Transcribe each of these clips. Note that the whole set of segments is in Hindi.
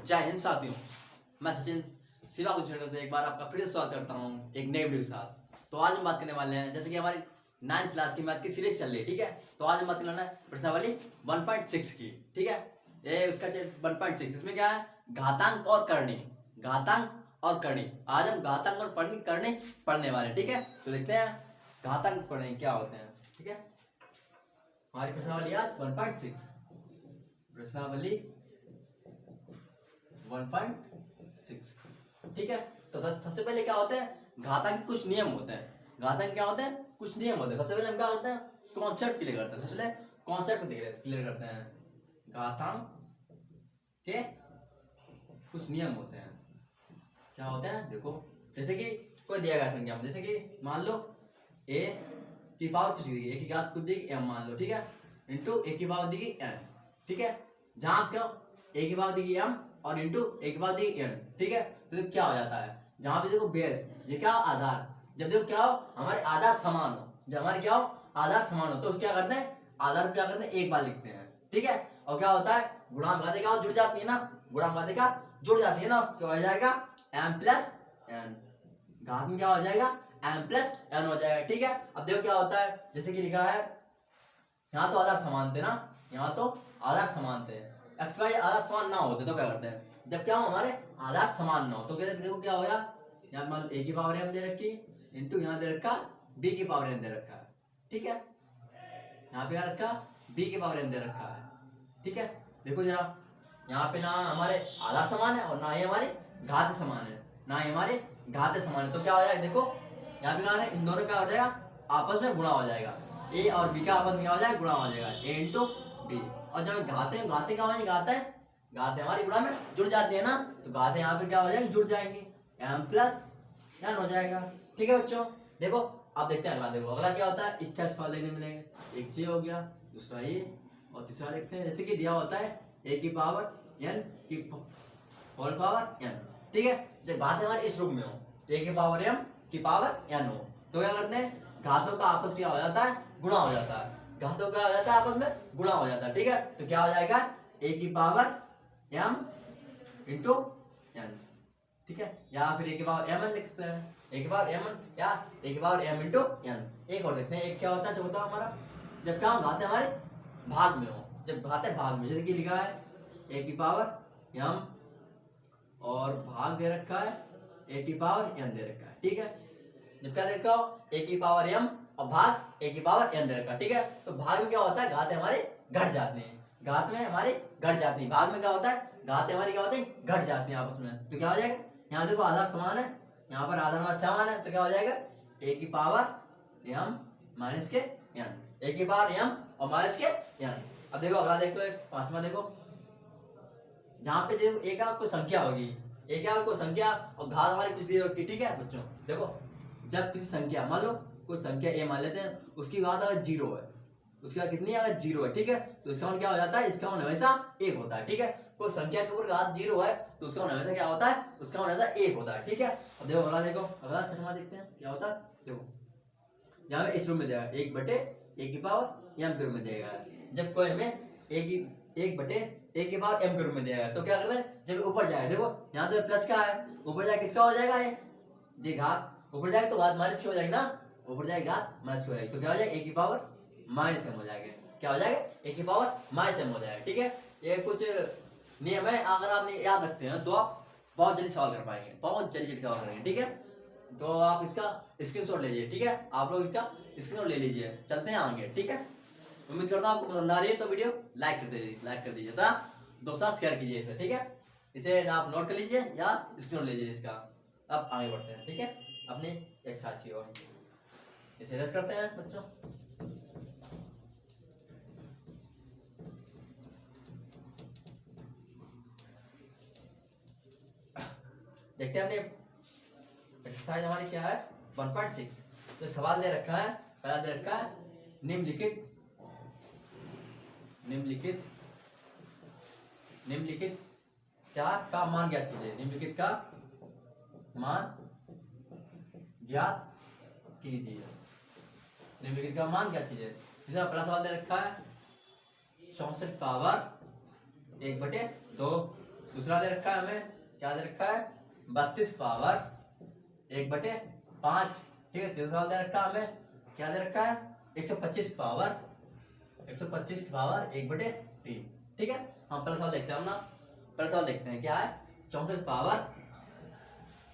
जय हिंद साथियों, मैं सचिन शिवा को छेड़ से एक बार आपका फिर से स्वागत करता हूँ एक नए वीडियो के साथ। तो आज हम बात करने वाले हैं, जैसे कि हमारी 9th क्लास की मैथ की सीरीज चल रही है, ठीक है। तो आज हम बात करने वाले हैं प्रश्नावली 1.6 की, ठीक है। ये उसका 1.6, इसमें क्या है, घातांक और करणी, घातांक और करणी। आज हम घातांक और करणी पढ़ने वाले, ठीक है। तो देखते हैं घातांक करणी क्या होते हैं, ठीक है। हमारी प्रश्नावली आज 1.6, प्रश्नावली 1.6, ठीक है। तो सबसे पहले क्या होता है, घातांक के कुछ नियम होते हैं। घातांक क्या होते हैं, कुछ नियम होते हैं। सबसे पहले हम क्या करते हैं, कॉन्सेप्ट क्लियर करते हैं। सबसे पहले कॉन्सेप्ट क्लियर करते हैं। घातांक के कुछ नियम होते हैं। क्या होते हैं, देखो, जैसे कि कोई दिया गया संख्या, जैसे कि मान लो a की पावर कुछ दी गई, a की घात कुछ दी गई m मान लो, ठीक है, इंटू a की पावर दी गई n, ठीक है। जहां आप क्या, a की पावर दी गई m और इंटू a की पावर दी गई n, ठीक है। तो क्या हो जाता है, जहां पे देखो बेस, ये क्या हो, आधार। जब देखो क्या हो, हमारे आधार समान हो, जब हमारे क्या हो, आधार समान हो, तो उसको क्या करते हैं, आधार को क्या करते हैं, एक बार लिखते हैं, ठीक है। और क्या होता है, गुणांक घाते क्या जुड़ जाती है ना, गुणांक घाते क्या जुड़ जाती है ना, क्या हो जाएगा, m प्लस n, घात में क्या हो जाएगा, m प्लस n हो जाएगा, ठीक है। अब देखो क्या होता है, जैसे कि लिखा है, यहाँ तो आधार समान थे ना, यहाँ तो आधार समान थे, एक्स वाई आधार समान ना होते तो क्या करते हैं, जब क्या हो, हमारे आधार समान ना हो तो कहते, देखो क्या होगा, यहाँ मान लो a की पावर m दे रखी, इंटू यहाँ दे रखा b की पावर n दे रखा है, ठीक है। यहाँ पे क्या रखा, b की पावर n दे रखा है, ठीक है। देखो जरा, यहाँ पे ना हमारे आधार समान है और ना ही हमारे घात समान है, ना ही हमारे घात समान है, तो क्या हो जाएगा, देखो यहाँ पे क्या है, इन दोनों क्या हो जाएगा, आपस में गुणा हो जाएगा, a और b का आपस में क्या हो जाएगा, गुणा हो जाएगा, a इंटू b। और जब घाते घाते क्या हो जाएंगे, घाते हमारी गुणा में जुड़ जाती है ना, तो घाते यहाँ पे क्या हो जाएंगे, जुड़ जाएंगे, m प्लस n हो जाएगा, ठीक है बच्चों। देखो अब देखते हैं अगला, देखो अगला क्या होता है, इस टाइप सवाल देखने मिलेंगे, एक ये हो गया, दूसरा ये, और तीसरा देखते हैं, जैसे कि दिया होता है a की पावर n की होल पावर n, ठीक है। जब बात हमारे इस रूप में हो, a की पावर m की पावर n हो, तो क्या करते हैं, घातों का आपस में क्या हो जाता है, गुणा हो जाता है, घातों का हो जाता है आपस में गुणा हो जाता है, ठीक है। तो क्या हो जाएगा, a की पावर m इंटू n, ठीक है। यहाँ फिर a की पावर mn लिखते हैं, a की पावर mn या a की पावर m इंटू n। एक और देखते हैं, एक क्या होता है, चौथा हमारा, जब क्या घाते हमारे भाग में हो, जब घाते भाग में, जैसे कि लिखा है a की पावर m और भाग दे रखा है a की पावर n दे रखा है, ठीक है। जब क्या देखा हो, a की पावर m और भाग a की पावर n दे रखा है, ठीक है। तो भाग में क्या होता है, घाते हमारे घट जाते हैं, घात में हमारे घट जाती है, भाग में क्या होता है, घाते हमारी क्या होते हैं, घट जाती हैं आपस में, तो क्या हो जाएगा, यहाँ देखो आधार समान है, यहाँ पर आधार हमारा समान है, तो क्या हो जाएगा, a की पावर m माइनस के n, a की पावर m और माइनस के n। अब देखो अगला देखो, एक पांचवा देखो, जहां पे देखो एक आपको संख्या होगी, एक आपको संख्या और घात हमारी कुछ दी होगी, ठीक है बच्चों। देखो जब किसी संख्या, मान लो कोई संख्या a मान लेते हैं, उसकी घात अगर 0 है, उसकी घात कितनी है, अगर 0 है, ठीक है, तो इसका मान क्या हो जाता है, इसका मान हमेशा 1 होता है, ठीक है। कोई संख्या के ऊपर घात 0 है तो उसका मान हमेशा क्या होता है, उसका मान हमेशा 1 होता है, ठीक है। अब देखो अगला, देखो अगला छठवां देखते हैं क्या होता है। देखो यहाँ पे इस रूप में देगा, 1/a की पावर m के रूप में देगा, जब कोई हमें एक बटे a की पावर m के रूप में देगा, तो क्या करते हैं, जब ऊपर जाएगा, देखो यहाँ तो प्लस का है, ऊपर जाए किसका हो जाएगा, ये घात ऊपर जाएगा तो घात माइनस की हो जाएगी ना, ऊपर जाएगी घात माइनस की हो जाएगी, तो क्या हो जाएगा, a की पावर माइनस m हो जाएगा, क्या हो जाएगा, a की पावर माइनस m हो जाएगा, ठीक है। ये कुछ नियम है, अगर आप याद रखते हैं तो आप बहुत जल्दी सवाल कर पाएंगे, बहुत जल्दी सवाल करेंगे, ठीक है। तो आप इसका स्क्रीनशॉट लीजिए, ठीक है, आप लोग इसका स्क्रीनशॉट ले लीजिए, चलते हैं आगे, ठीक है। उम्मीद करता हूँ आपको पसंद आ रही है, तो वीडियो लाइक कर दीजिए तथा दोस्तों साथ शेयर कीजिए इसे, ठीक है। इसे आप नोट कर लीजिए या स्क्रीनशॉट लीजिए इसका। अब आगे बढ़ते हैं, ठीक है, अपनी एक्सरसाइज की ओर, इसे रेस्ट करते हैं बच्चों। देखते हैं अपने एक्सरसाइज हमारी क्या है, 1.6। तो सवाल दे रखा है, पहला दे रखा है, निम्नलिखित क्या का मान ज्ञात कीजिए, निम्नलिखित का मान ज्ञात कीजिए, निम्नलिखित का मान ज्ञात कीजिए। जिसका पहला सवाल दे रखा है 64 पावर 1/2, दूसरा दे रखा है हमें, क्या दे रखा है, 32 पावर 1/5, ठीक है। तीसरा दे रखा है हमें, क्या दे रखा है, 125 पावर 1/3, ठीक है। हम पहला सवाल देखते हैं हम ना, पहला सवाल देखते हैं क्या है, 64 पावर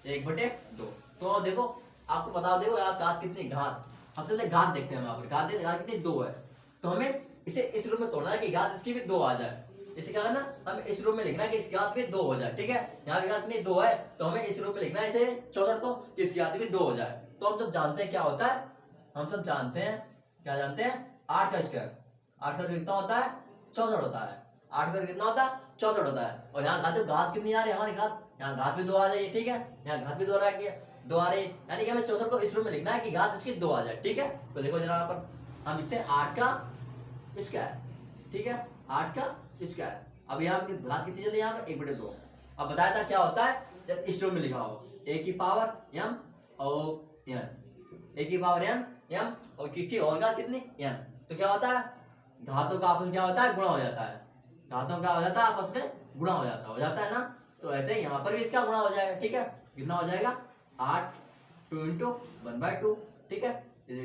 1/2। तो देखो आपको बता, देखो यार घात कितनी, घात हम सबसे घात देखते हैं, यहाँ पर घात कितनी 2 है। तो हमें इसे इस रूप में तोड़ना है कि घात इसकी भी 2 आ जाए। इसे क्या करना, हम इस रूप में लिखना है कि इसकी घात भी 2 हो जाए, ठीक है। यहाँ की घात कितनी 2 है, तो हमें इस रूप में लिखना है इसे 64 को कि इसकी घात भी 2 हो जाए। तो हम सब जानते हैं क्या होता है, हम सब जानते हैं, क्या जानते हैं, 8 का स्क्वायर, 8 का कितना होता है, 64 होता है। 8 का कितना होता है, 64 होता है। और यहाँ घात कितनी आ रही है हमारी घात, यहाँ घात भी 2 आ जाएगी, ठीक है। यहाँ घात भी 2 आ रही है, 2 आ रही है, यानी कि हमें 64 को इस रूप में लिखना है कि घात इसकी 2 आ जाए, ठीक है। तो देखो जरा यहाँ पर हम लिखते हैं 8 का स्क्वायर, ठीक है, 8 का स्क्वायर। अब यहाँ पर घात कितनी चली, यहाँ पर 1/2। अब बताया था क्या होता है जब इस रूप में लिखा हो, a की पावर m और n, a की पावर m और की और घात कितनी n। तो क्या होता है, घातों का आपस में क्या होता है, गुणा हो जाता है। घातों का हो जाता है आपस में गुणा हो जाता है ना। तो ऐसे यहाँ पर भी इसका गुणा हो जाएगा, ठीक है। कितना हो जाएगा, 8 2 × 1/2, ठीक है।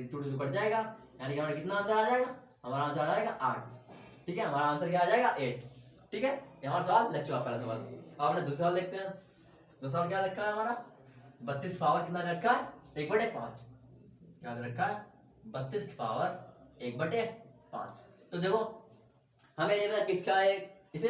टू कट जाएगा, यानी कि हमारा कितना आंसर आ जाएगा, हमारा आंसर आ जाएगा 8, ठीक है। हमारा आंसर क्या आ जाएगा 8, ठीक है। ये हमारा सवाल लग चुका पहला सवाल। अब अपने दूसरा सवाल देखते हैं। दूसरा सवाल क्या रखा है हमारा, 32 पावर कितना रखा है, 1/5, क्या रखा है, 32 पावर 1/5। तो देखो हमें ये पता किसका है, इसे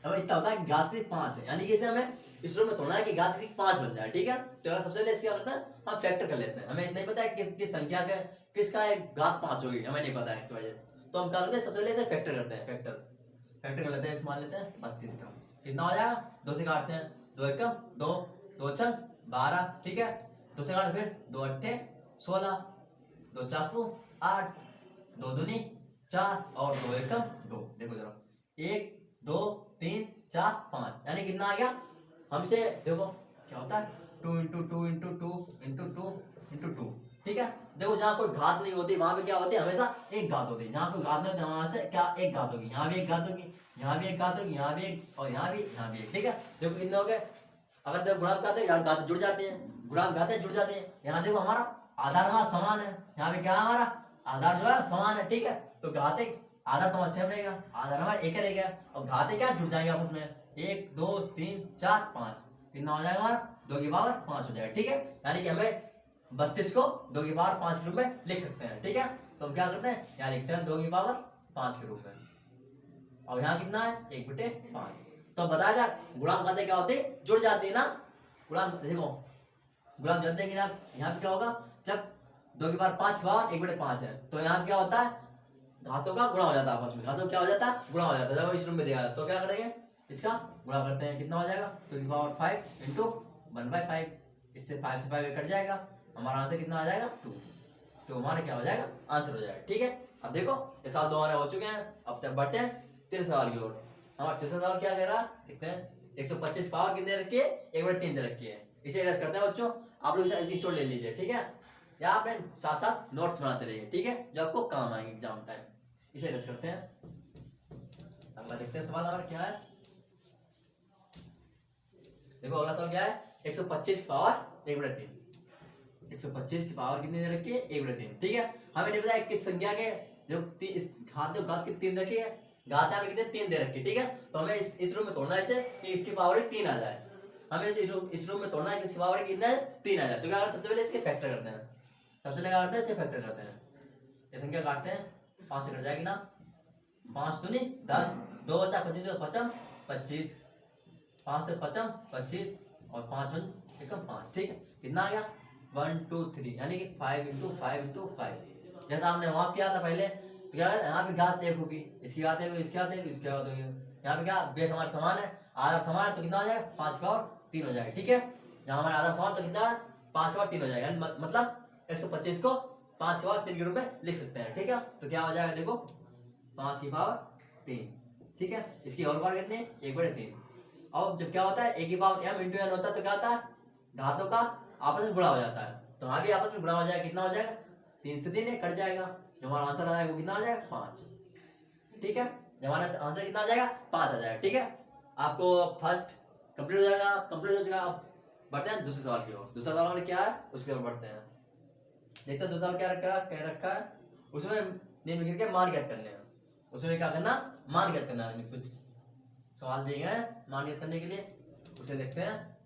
हमें इतना होता है घात की 5 है, यानी कि इसे हमें इस रूप में तोड़ना है कि घात की 5 बन जाए, ठीक है। तो अगर सबसे पहले इसका क्या करते हैं, हम फैक्टर कर लेते हैं। हमें नहीं पता है किस संख्या का किसका एक घात 5 होगी, हमें नहीं पता है इस वजह। तो हम क्या करते हैं, सबसे पहले इसे फैक्टर करते हैं, फैक्टर कर लेते हैं। इस मान लेते हैं 32 का कितना हो जाएगा, 2 से काटते हैं, 2 × 1 2, 2 × 6 12, ठीक है। 2 से काट, फिर 2 × 8 16, 2 × 4 8, 2 दूनी 4 और 2 × 1 2। देखो जरा 1 2 3 4 5, यानी कितना आ गया, हमसे देखो क्या होता है 2 × 2 × 2 × 2 × 2, ठीक है। देखो जहाँ कोई घात नहीं होती वहां पे क्या होती है, हमेशा एक घात होती है। जहाँ कोई घात नहीं होती वहां से क्या एक घात होगी, यहाँ भी एक घात होगी, यहाँ भी एक घात होगी, यहाँ भी एक, और यहाँ भी एक, ठीक है। देखो कितने हो गए, अगर देखो गुणांक घात है, घात जुड़ जाते हैं, गुणांक घात जुड़ जाते हैं। यहाँ देखो हमारा आधार हमारा समान है, यहाँ पे क्या है, हमारा आधार जो है समान है, ठीक है। तो घाते आधार तो सेम रहेगा, आधार हमारा एक रहेगा, और घाते क्या जुड़ जाएंगे आपस में, 1 2 3 4 5, कितना हो जाएगा हमारा 2 की पावर 5 हो जाएगा, ठीक है। यानी कि हमें 32 को 2 की पावर 5 के रूप में लिख सकते हैं, ठीक है। तो हम क्या करते हैं, यहाँ लिखते हैं 2 की पावर 5 के रूप में, और यहाँ कितना है 1/5। तो बताया था गुणांक घाते क्या होते हैं, जुड़ जाते हैं ना। गुणांक देखो, गुणांक जानते हैं कि ना, यहाँ पे क्या होगा, जब 2 की पावर 5 के पावर 1/5 है, तो यहाँ पे क्या होता है, घातों का गुणा हो जाता है आपस में, घातों क्या हो जाता है, गुणा हो जाता है। जब इस रूप में देखा जाता है तो क्या करेंगे, इसका गुणा करते हैं, कितना हो जाएगा 2 की पावर 5 × 1/5, इससे 5 से 5 कट जाएगा, हमारा आंसर कितना आ जाएगा 2। तो हमारा क्या हो जाएगा, आंसर हो जाएगा, ठीक है। अब देखो ये सवाल 2 हमारे हो चुके हैं। अब तक बढ़ते हैं तीसरे सवाल की ओर। हमारा तीसरा सवाल क्या कह रहा है, देखते हैं। 125 पावर कितने रखी है, 1/3 रखी है। इसे रस करते हैं बच्चों, आप लोग इसकी छोड़ ले लीजिए, ठीक है। या आप साथ साथ नोट्स बनाते रहिए, ठीक है, जो आपको काम आएंगे एग्जाम टाइम। इसे रस करते हैं। अगला देखते हैं सवाल हमारा क्या है। देखो अगला सवाल क्या है, 125 पावर 1/3। 125 की पावर कितनी दे रखी है, 1/3, ठीक है। हमें नहीं पता किस संख्या के जो घात की 3 रखी है, घात हमें कितने 3 दे रखी है, ठीक है। तो हमें इस रूप में तोड़ना है इसे कि इसकी पावर 3 आ जाए। हमें इस रूप में तोड़ना है कि इसकी पावर कितना है 3 आ जाए। तो क्या करते हैं, सबसे पहले इसके फैक्टर करते हैं, सबसे पहले क्या करते हैं, इसे फैक्टर करते हैं। ये संख्या काटते हैं, 5 से कट जाएगी ना, 5 दूनी 10, 2 × 4 25 55 25, 5 से 55 25 और 5 × 1 5, ठीक है। कितना आ गया 1 2 3, यानी कि 5 × 5 × 5, जैसा हमने वहां किया था पहले। तो क्या है, यहाँ पे घात 1 होगी, इसकी घात 1 होगी, इसकी घात 1 होगी, इसकी घात 1 होगी। यहाँ पे क्या बेस हमारा समान है, आधार समान है, तो कितना हो जाएगा 5 की पावर 3 हो जाएगा, ठीक है। जहाँ हमारा आधार समान तो कितना 5 की पावर 3 हो जाएगा, मतलब 125 को 5 की पावर 3 के रूप में लिख सकते हैं, ठीक है। तो क्या हो जाएगा, देखो 5 की पावर 3, ठीक है। इसकी और पावर कितनी है, 1/3। अब जब क्या होता है, a की पावर m × n होता है, तो क्या होता है, घातों का आपस में गुणा हो जाता है। तो यहाँ भी आपस में गुणा हो जाएगा, कितना हो जाएगा 3 से 3 कट जाएगा, जो हमारा आंसर आ जाएगा वो कितना आ जाएगा 5, ठीक है। जब हमारा आंसर कितना आ जाएगा 5 आ जाएगा, ठीक है। आपको फर्स्ट कंप्लीट हो जाएगा, कंप्लीट हो जाएगा। आप बढ़ते हैं दूसरे सवाल की ओर। दूसरा सवाल क्या है उसके ओर बढ़ते हैं। देखते हैं दूसरा सवाल क्या रखा है। उसमें निम्नलिखित के मान ज्ञात करने हैं। उसमें क्या करना, मान ज्ञात करना है। कुछ सवाल दिए गए हैं मान ज्ञात करने के लिए, उसे देखते हैं,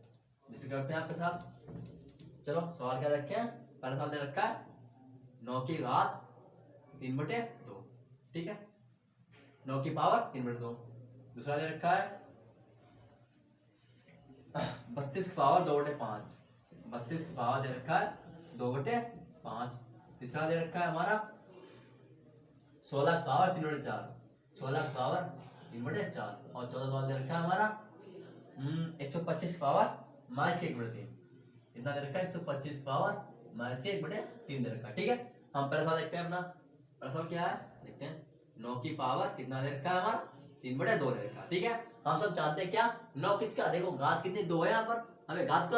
जिसे करते हैं आपके साथ। चलो सवाल क्या रखे हैं। पहला सवाल दे रखा है 9 की घात 3/2, ठीक है, 9 की पावर 3/2। दूसरा दे रखा है 32 की पावर 2/5, 32 की पावर दे रखा है 2/5। तीसरा दे रखा है हमारा 16 की पावर 3/4, 16 की पावर 3/4। और चौथा सवाल दे रखा है हमारा 125 की पावर -1/3। कितना दे रखा है 125 पावर -1/3 दे रखा है, ठीक है। हम पहला सवाल देखते हैं अपना। पहला सवाल क्या है देखते हैं। 9 की पावर कितना दे रखा है हमारा 3/2 दे रखा है, ठीक है। हम सब जानते हैं क्या 9 किसका, देखो घात कितनी 2 है यहाँ पर, हमें घात को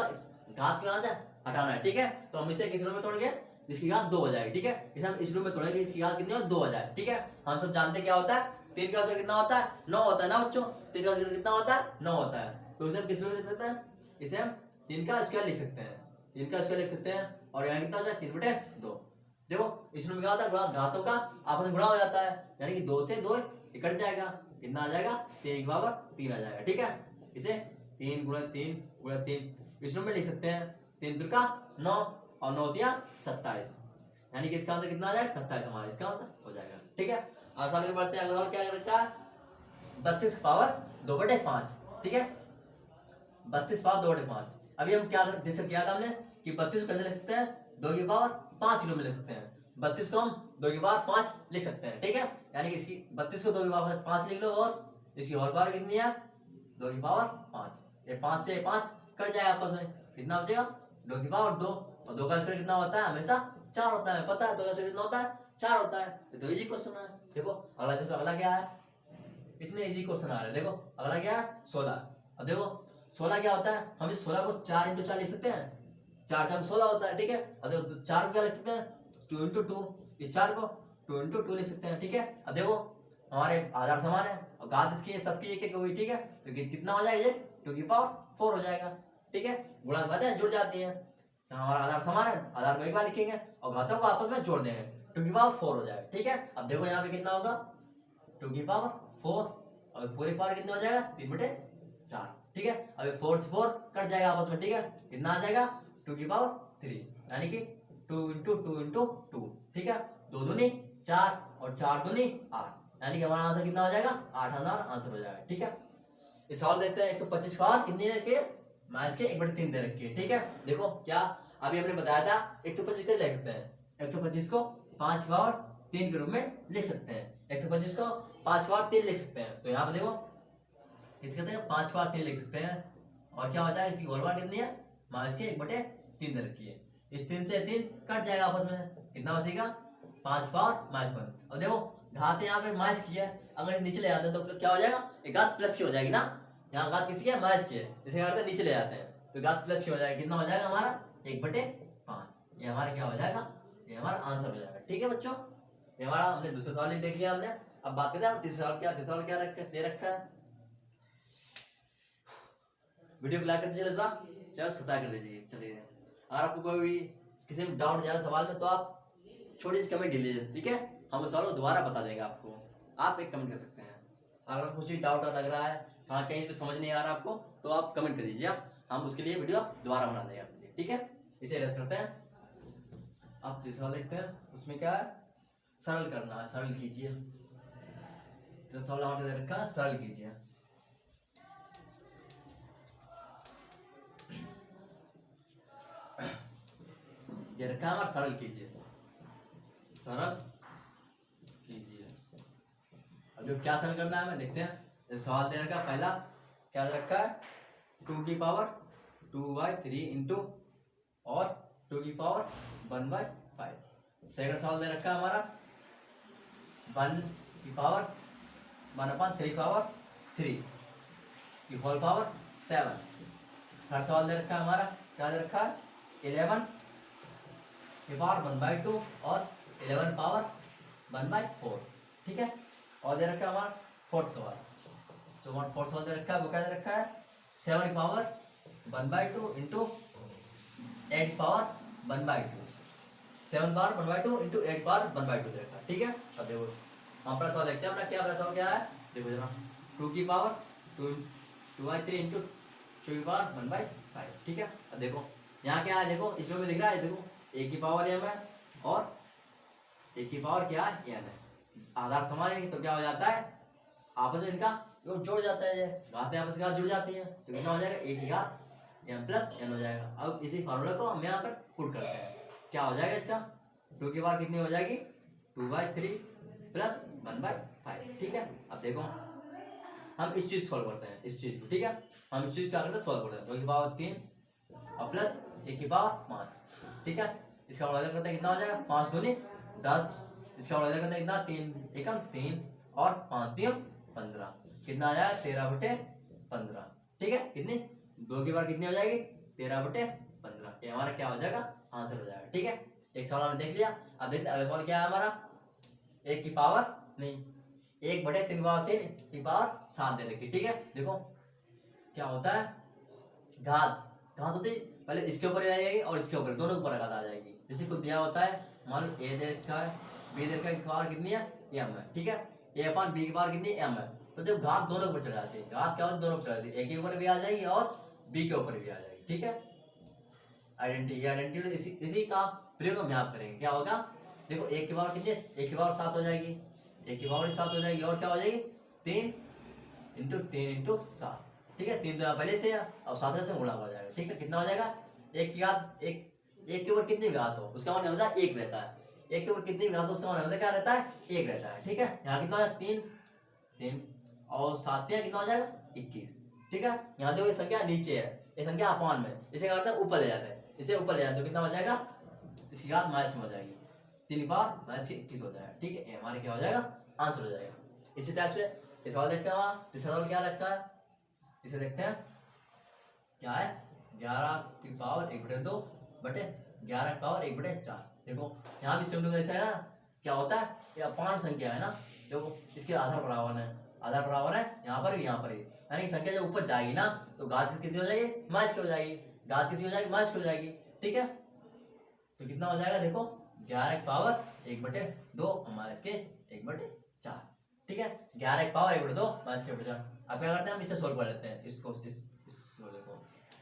यहाँ से हटाना है, ठीक है। तो हम इसे किस रूप में तोड़ेंगे जिसकी घात 2 हो जाएगी, ठीक है। इसे हम इस रूप में तोड़ेंगे इसकी घात कितनी हो 2 हो जाए, ठीक है। हम सब जानते हैं क्या होता है 3 का स्क्वायर कितना होता है 9 होता है ना बच्चों। 3 का स्क्वायर कितना होता है 9 होता है। तो इसे हम किस रूप में लिख सकते हैं, इसे हम 3 का स्क्वायर लिख सकते हैं, 3 का स्क्वायर लिख सकते हैं। और यहाँ कितना हो जाए 3/2। देखो इस रूप में क्या होता है घातों का आपस में गुणा हो जाता है, यानी कि 2 से 2 कट जाएगा, कितना आ जाएगा 3 की पावर 3 आ जाएगा, ठीक है। इसे 3 × 3 × 3 इस रूप में लिख सकते हैं। 3 × 3 9 और 9 × 27, यानी कि इसका आंसर कितना आ जाएगा 27 हमारा इसका आंसर हो जाएगा, ठीक है। आगे बढ़ते हैं। अगला सवाल क्या रखा है 32 की पावर 2/5, ठीक है, 32 पावर 2/5। अभी हम क्या जैसे किया था हमने कि 32 को कैसे लिख सकते हैं 2 की पावर 5 रूप में लिख सकते हैं। 32 को हम 2 की पावर 5 लिख सकते हैं, ठीक है। यानी कि इसकी 32 को 2 की पावर 5 लिख लो और इसकी होल पावर कितनी है 2 की पावर 5। ये 5 से 5 कट जाएगा आपस में, कितना बचेगा 2 की पावर 2। और 2 का स्क्वायर कितना होता है हमेशा 4 होता है, पता है 2 का स्क्वायर कितना होता है 4 होता है। ये तो इजी क्वेश्चन है। देखो अगला क्या है, इतने इजी क्वेश्चन आ रहे हैं। देखो अगला क्या है 16। अब देखो 16 क्या होता है, हम इस 16 को 4 × 4 लिख सकते हैं, 4 4 16 होता है, ठीक है। अब देखो 4 को क्या लिख सकते हैं 2 × 2, इस 4 को 2 × 2 लिख सकते हैं, ठीक है। अब देखो हमारे आधार समान है और घात इसकी सबकी एक एक हुई, ठीक है। तो कितना हो जाएगा ये 2 की पावर 4 हो जाएगा, ठीक है। गुणा बातें जुड़ जाती हैं, हमारा आधार समान है, आधार को एक बार लिखेंगे और घातों को आपस में जोड़ देंगे, 2 की पावर 4 हो जाएगा, ठीक है। अब देखो यहाँ पे कितना होगा 2 की पावर 4 और पूरे पावर कितना हो जाएगा 3/4, ठीक है। अब 4 से 4 कट जाएगा आपस में, ठीक है। कितना आ जाएगा 2 की पावर 3, यानी कि 2 × 2 × 2, ठीक है। 2 दूनी 4 और 4 दूनी 8, यानी कि हमारा आंसर कितना हो जाएगा 8 हमारा आंसर हो जाएगा, ठीक है। इस सवाल देखते हैं 125 पावर कितनी है के -1/3 दे रखी है, ठीक है। देखो क्या अभी हमने बताया था 125 कैसे लिख सकते हैं, 125 को 5 की पावर 3 के रूप में लिख सकते हैं, 125 को 5 की पावर 3 लिख सकते हैं। तो यहाँ पे देखो इसे कहते हैं 5 की पावर 3 लिख सकते हैं। और क्या होता है इसकी होल पावर कितनी है -1/3 दे रखी है। इस 3 से 3 कट जाएगा आपस में, कितना बचेगा 5 पावर -1। और देखो घात यहाँ पे माइनस की है, अगर नीचे ले जाते हैं तो क्या हो जाएगा एक घात प्लस की हो जाएगी ना, यहाँ घात किसकी है माइनस की है, इसे करते नीचे ले जाते हैं तो घात प्लस की हो जाएगी, कितना हो जाएगा हमारा 1/5। ये हमारा क्या हो जाएगा ये हमारा आंसर हो जाएगा, ठीक है बच्चों। ये हमारा हमने दूसरा सवाल ही देख लिया हमने। अब बात करते हैं तीसरा सवाल क्या दे रखा है। वीडियो को लाइक कर दीजिए, चैनल सब्सक्राइब कर दीजिए। चलिए अगर आपको कोई भी किसी में डाउट जाए सवाल में तो आप छोटी सी कमेंट दीजिए, ठीक है। हम उस सवाल को दोबारा बता देंगे आपको, आप एक कमेंट कर सकते हैं। अगर कुछ भी डाउट लग रहा है कहाँ कहीं पे समझ नहीं आ रहा आपको तो आप कमेंट कर दीजिए, हम उसके लिए वीडियो दोबारा बना देंगे आपके लिए, ठीक है। इसे रेस करते हैं। आप तीसरा लिखते हैं, उसमें क्या है सरल करना है, सरल कीजिए। तो सवाल हमारे दे रखा है सरल कीजिए। ये रखा है हमारा सरल कीजिए, सरल कीजिए। अब जो क्या सरल करना है हमें देखते हैं। सवाल दे रखा है पहला क्या दे रखा है 2 की पावर 2/3 इंटू और 2 की पावर 1/5। सेकंड सवाल दे रखा है हमारा 1 की पावर 1/3 पावर 3 की होल पावर 7। थर्ड सवाल दे रखा है हमारा क्या दे रखा है 11 की पावर 1/2 और 11 पावर 1/4, ठीक है। और दे रखा है हमारा फोर्थ सवाल। तो 1/4 सॉल्व दे रखा है, वो क्या दे रखा है 7 की पावर 1/2 इंटू 8 की पावर 1/2, 7 पावर 1/2 इंटू 8 पावर 1/2 दे रखा है। ठीक है, अब देखो हम अपना सवाल देखते हैं, अपना क्या अपना सवाल क्या है, देखो जरा 2 की पावर 2/3 इंटू 2 की पावर 1/5। ठीक है, अब देखो यहाँ क्या है, देखो इसमें भी दिख रहा है, देखो 1 की पावर m है और 1 की पावर क्या है n है, आधार समान है तो क्या हो जाता है आपस में इनका जो जुड़ जाता है, ये घातें आपस में जुड़ जाती हैं तो कितना हो जाएगा 1 की घात m प्लस n हो जाएगा। अब इसी फार्मूला को हम यहाँ पर पुट करते हैं, क्या हो जाएगा इसका 2 की पावर कितनी हो जाएगी 2/3 प्लस 1/5। ठीक है, अब देखो हम इस चीज सॉल्व करते हैं, इस चीज को। ठीक है, हम इस चीज क्या करते हैं सॉल्व करते हैं, 2 की पावर 3 और प्लस 1 की पावर 5। ठीक है, इसका मल्टीप्लाई करते हैं कितना हो जाएगा 5 दूनी 10, इसका मल्टीप्लाई करते हैं कितना 3 एकम 3 और 5 3 15, कितना आ जाएगा 13/15। ठीक है, कितनी 2 की बार कितनी हो जाएगी 13/15, ये हमारा क्या हो जाएगा आंसर हो जाएगा। ठीक है, एक सवाल हमने देख लिया। अब देखते हैं अगला सवाल क्या है हमारा, 1 की पावर नहीं 1/3 की पावर 3 की पावर 7 दे रखी। ठीक है, देखो क्या होता है घात होती है पहले इसके ऊपर आ जाएगी और इसके ऊपर दोनों के ऊपर घात आ जाएगी। जैसे कुछ दिया होता है मान लो a दे रखा है b दे रखा है, पावर कितनी है m है। ठीक है, a/b की पावर कितनी m है, तो जब घात दोनों के ऊपर चढ़ जाती है, घात क्या होती है दोनों ऊपर चढ़ जाती है, a के ऊपर भी आ जाएगी और b के ऊपर भी आ जाएगी। ठीक है, आइडेंटिटी इसी का प्रयोग हम यहाँ करेंगे। क्या होगा देखो 1 की पावर कितनी है 1 की पावर 7 हो जाएगी, 1 की पावर 7 हो जाएगी और क्या हो जाएगी 3 इंटू 3 इंटू 7। ठीक है, 3 तो यहाँ पहले से है और 7 से गुणा हो जाएगा। ठीक है, कितना हो जाएगा 1 की घात 1 के ऊपर कितनी घात हो उसका मान हमेशा 1 रहता है, 1 के ऊपर कितनी घात हो उसका मान हमेशा क्या रहता है 1 रहता है। ठीक है, यहाँ कितना हो जाएगा 3 और 7 कितना हो जाएगा 21। ठीक है, यहाँ देखो ये संख्या नीचे है, ये संख्या अपान में, इसे क्या करते हैं ऊपर ले जाते हैं, इसे ऊपर ले जाते हैं तो कितना हो जाएगा इसकी घात माइनस में हो जाएगी, 3 की पावर माइनस 21 हो जाएगा। ठीक है, ये हमारे क्या हो जाएगा आंसर हो जाएगा। इसी टाइप से इस सवाल देखते हैं, वहाँ तीसरा सवाल क्या रखा है, इसे देखते हैं क्या है 11 की पावर 1/2 बटे 11 की पावर 1/4। देखो यहाँ भी सिम्टम ऐसा है ना, क्या होता है ये अपान संख्या है ना, देखो इसके आधार बराबर है, आधार बराबर है यहाँ पर भी यहाँ पर ही, यानी संख्या जब ऊपर जाएगी ना तो घात किसी हो जाएगी माइनस की हो जाएगी, घात किसी हो जाएगी माइनस की हो जाएगी। ठीक है, तो कितना हो जाएगा देखो 11 की पावर 1/2 हमारे इसके 1/4। ठीक है, 11 की पावर 1/2 माइनस के 1/4। अब क्या करते हैं हम इसे सोल्व कर लेते हैं, इसको देखो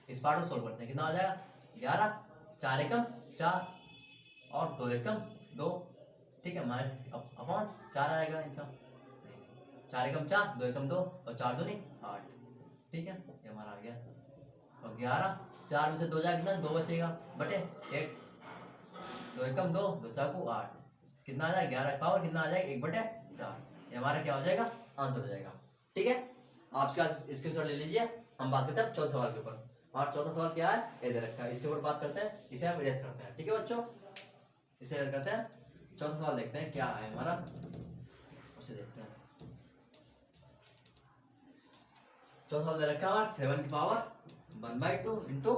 इस पार्ट को सोल्व करते हैं, कितना हो जाएगा 11 4 एकम 4 और 2 एकम 2। ठीक है, माइनस अपॉन 4 आएगा इनका, 4 एकम 4 2 एकम 2 और 4 दूनी 8। ठीक है, ये हमारा आ गया। और 11 4 में से 2 जाएगा कितना 2 बचेगा बटे 8 2 एकम 2 2 चाकू 8, कितना आ जाएगा 11 की पावर कितना आ जाएगा 1/4, ये हमारा क्या हो जाएगा आंसर हो जाएगा। ठीक है, आप इसका स्क्रीनशॉट ले लीजिए। हम बात करते हैं चौथे सवाल के ऊपर। हमारा चौथा सवाल क्या है ये दे रखा है, इसके ऊपर बात करते हैं, इसे हम इरेज करते हैं। ठीक है बच्चों, इसे इरेज करते हैं। चौथा सवाल देखते हैं क्या है हमारा, उसे देखते हैं। चौथा सवाल दे रखा है 7 की पावर 1/2 इंटू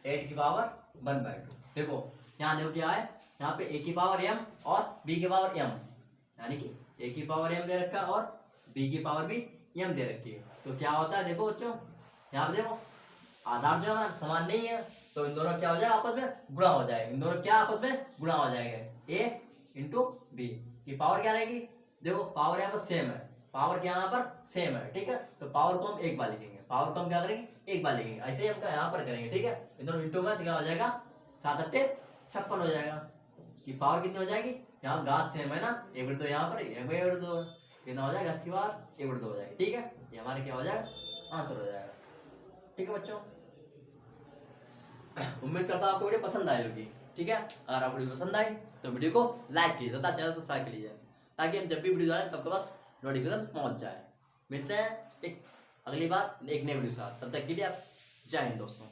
8 की पावर 1/2। देखो यहाँ देखो क्या है, यहाँ पे a की पावर m और b की पावर m, यानी कि a की पावर m दे रखा है और b की पावर भी m दे रखी है। तो क्या होता है देखो बच्चों, यहाँ पे देखो आधार जो है समान नहीं है तो इन दोनों क्या हो जाएगा आपस में गुणा हो जाएगा, इन दोनों क्या आपस में गुणा हो जाएगा, a इंटू बी की पावर क्या रहेगी, देखो पावर यहाँ पर सेम है, पावर क्या यहाँ पर सेम है। ठीक है, तो पावर को हम एक बार लिखेंगे, पावर को हम क्या करेंगे एक बार लिखेंगे, ऐसे ही हम यहाँ पर करेंगे। ठीक है, इन दोनों इंटू में तो क्या हो जाएगा 7 8 56 हो जाएगा, कि पावर कितनी हो जाएगी, यहाँ घात सेम है ना 1/2 यहाँ पर 1/2 कितना हो जाएगा, इसकी पावर 1/2 हो जाएगी। ठीक है, ये हमारे क्या हो जाएगा आंसर हो जाएगा। ठीक है बच्चों, उम्मीद करता हूँ आपको वीडियो पसंद आई होगी। ठीक है, अगर आपको वीडियो पसंद आई तो वीडियो को लाइक कीजिए तथा चैनल सब्सक्राइब कीजिए, ताकि हम जब भी वीडियो डालें तब के पास नोटिफिकेशन पहुंच जाए। मिलते हैं एक अगली बार एक नए वीडियो के साथ, तब तक के लिए आप जय हिंद दोस्तों।